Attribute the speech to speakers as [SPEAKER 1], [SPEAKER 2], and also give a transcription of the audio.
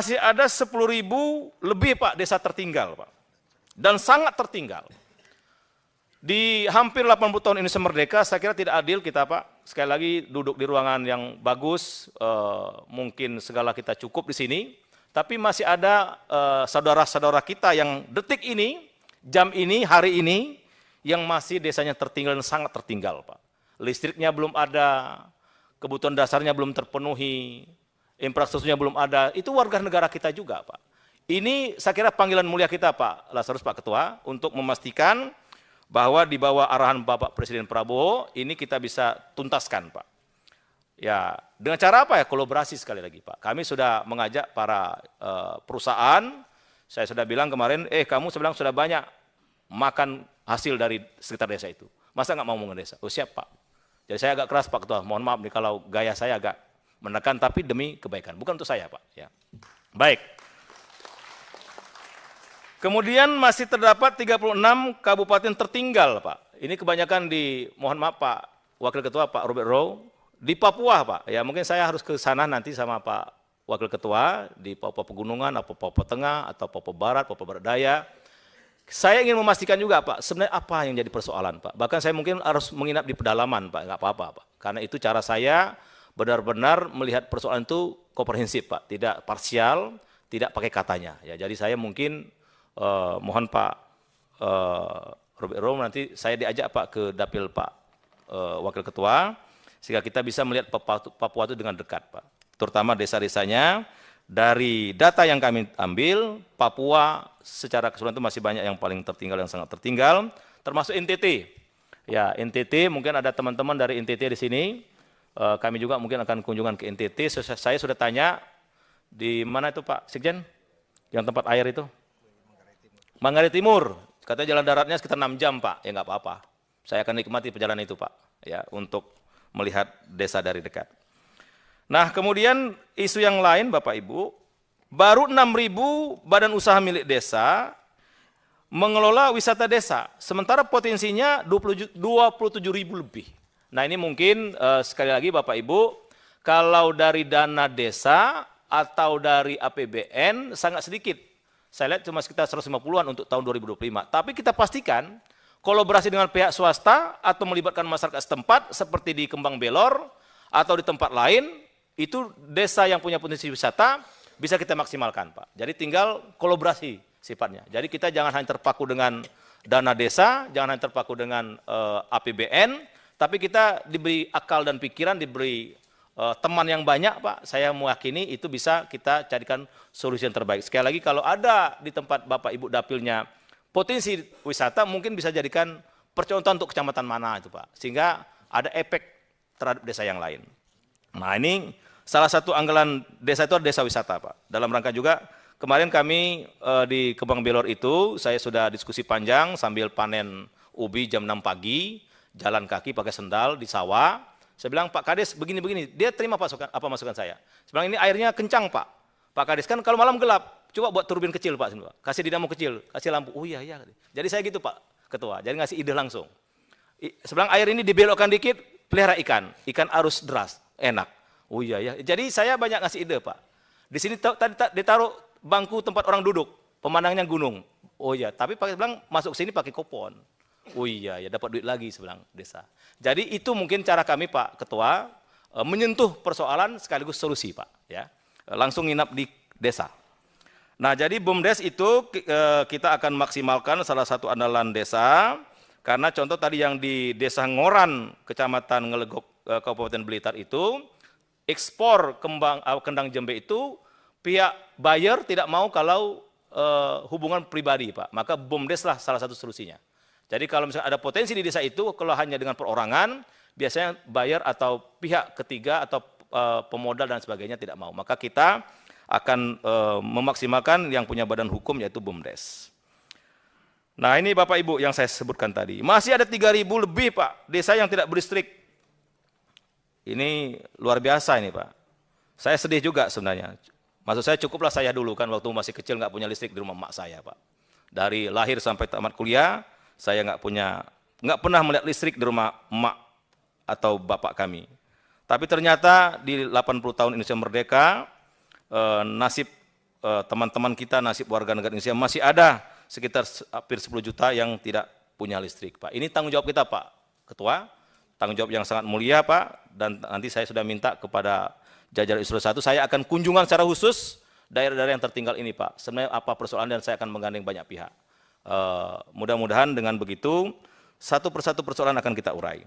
[SPEAKER 1] Masih ada 10.000 lebih Pak desa tertinggal Pak. Dan sangat tertinggal. Di hampir 80 tahun Indonesia Merdeka, saya kira tidak adil kita Pak, sekali lagi duduk di ruangan yang bagus, mungkin segala kita cukup di sini, tapi masih ada saudara-saudara kita yang detik ini, jam ini, hari ini, yang masih desanya tertinggal dan sangat tertinggal Pak. Listriknya belum ada, kebutuhan dasarnya belum terpenuhi, infrastrukturnya belum ada, itu warga negara kita juga Pak. Ini saya kira panggilan mulia kita Pak Lazarus, Pak Ketua, untuk memastikan bahwa di bawah arahan Bapak Presiden Prabowo ini kita bisa tuntaskan Pak. Ya, dengan cara apa ya? Kolaborasi sekali lagi Pak. Kami sudah mengajak para perusahaan, saya sudah bilang kemarin, kamu sebenarnya sudah banyak makan hasil dari sekitar desa itu. Masa nggak mau desa? Oh siap Pak. Jadi saya agak keras Pak Ketua, mohon maaf nih kalau gaya saya agak menekan, tapi demi kebaikan, bukan untuk saya Pak. Ya. Baik. Kemudian masih terdapat 36 kabupaten tertinggal Pak. Ini kebanyakan di, mohon maaf Pak Wakil Ketua Pak Robert Rowe, di Papua Pak. Ya mungkin saya harus ke sana nanti sama Pak Wakil Ketua, di Papua Pegunungan, atau Papua Tengah, atau Papua Barat, Papua Barat Daya. Saya ingin memastikan juga Pak, sebenarnya apa yang jadi persoalan Pak. Bahkan saya mungkin harus menginap di pedalaman Pak, nggak apa-apa Pak. Karena itu cara saya benar-benar melihat persoalan itu komprehensif Pak, tidak parsial, tidak pakai katanya. Ya, jadi saya mungkin mohon Pak Robert Rowe nanti saya diajak Pak ke dapil Pak Wakil Ketua, sehingga kita bisa melihat Papua itu dengan dekat Pak. Terutama desa-desanya, dari data yang kami ambil, Papua secara keseluruhan itu masih banyak yang paling tertinggal, yang sangat tertinggal, termasuk NTT. Ya, NTT mungkin ada teman-teman dari NTT di sini, kami juga mungkin akan kunjungan ke NTT. Saya sudah tanya, di mana itu Pak Sekjen? Yang tempat air itu? Manggarai Timur, katanya jalan daratnya sekitar 6 jam Pak, ya nggak apa-apa. Saya akan nikmati perjalanan itu Pak, ya untuk melihat desa dari dekat. Nah kemudian isu yang lain Bapak Ibu, baru 6.000 badan usaha milik desa mengelola wisata desa, sementara potensinya 27.000 lebih. Nah ini mungkin sekali lagi Bapak Ibu, kalau dari dana desa atau dari APBN sangat sedikit. Saya lihat cuma sekitar 150-an untuk tahun 2025. Tapi kita pastikan kolaborasi dengan pihak swasta atau melibatkan masyarakat setempat seperti di Kembang Belor atau di tempat lain, itu desa yang punya potensi wisata bisa kita maksimalkan Pak. Jadi tinggal kolaborasi sifatnya. Jadi kita jangan hanya terpaku dengan dana desa, jangan hanya terpaku dengan APBN, tapi kita diberi akal dan pikiran, diberi teman yang banyak Pak, saya meyakini itu bisa kita carikan solusi yang terbaik. Sekali lagi kalau ada di tempat Bapak Ibu dapilnya potensi wisata, mungkin bisa jadikan percontohan untuk kecamatan mana itu Pak, sehingga ada efek terhadap desa yang lain. Nah ini salah satu anggaran desa itu adalah desa wisata Pak. Dalam rangka juga kemarin kami di Kembang Belor itu saya sudah diskusi panjang sambil panen ubi jam 6 pagi, jalan kaki pakai sendal di sawah. Saya bilang, Pak Kades begini-begini, dia terima masukan saya. Saya bilang, ini airnya kencang Pak. Pak Kades, kan kalau malam gelap, coba buat turbin kecil Pak, kasih dinamo kecil, kasih lampu. Oh iya. Jadi saya gitu Pak Ketua, jadi ngasih ide langsung. Sebelah air ini dibelokkan dikit, pelihara ikan arus deras, enak. Oh iya. Jadi saya banyak ngasih ide Pak. Di sini tadi ditaruh bangku tempat orang duduk, pemandangannya gunung. Oh iya, tapi pakai bilang masuk sini pakai kopon. Oh iya, dapat duit lagi sebelah desa. Jadi itu mungkin cara kami Pak Ketua menyentuh persoalan sekaligus solusi Pak. Ya, langsung nginap di desa. Nah jadi BUMDes itu kita akan maksimalkan salah satu andalan desa, karena contoh tadi yang di Desa Ngoran, Kecamatan Ngelegok, Kabupaten Blitar itu, ekspor kendang jembe itu pihak buyer tidak mau kalau hubungan pribadi Pak, maka BUMDes lah salah satu solusinya. Jadi kalau misalnya ada potensi di desa itu, kalau hanya dengan perorangan, biasanya buyer atau pihak ketiga atau pemodal dan sebagainya tidak mau. Maka kita akan memaksimalkan yang punya badan hukum yaitu BUMDes. Nah ini Bapak Ibu yang saya sebutkan tadi. Masih ada 3.000 lebih Pak desa yang tidak berlistrik. Ini luar biasa ini Pak. Saya sedih juga sebenarnya. Maksud saya cukuplah saya dulu kan waktu masih kecil nggak punya listrik di rumah emak saya Pak. Dari lahir sampai tamat kuliah, saya nggak pernah melihat listrik di rumah emak atau bapak kami. Tapi ternyata di 80 tahun Indonesia Merdeka, nasib teman-teman kita, nasib warga negara Indonesia, masih ada sekitar hampir 10 juta yang tidak punya listrik, Pak. Ini tanggung jawab kita, Pak Ketua, tanggung jawab yang sangat mulia, Pak, dan nanti saya sudah minta kepada jajaran Eselon 1, saya akan kunjungan secara khusus daerah-daerah yang tertinggal ini, Pak. Sebenarnya apa persoalan, dan saya akan menggandeng banyak pihak. Mudah-mudahan dengan begitu, satu persatu persoalan akan kita urai.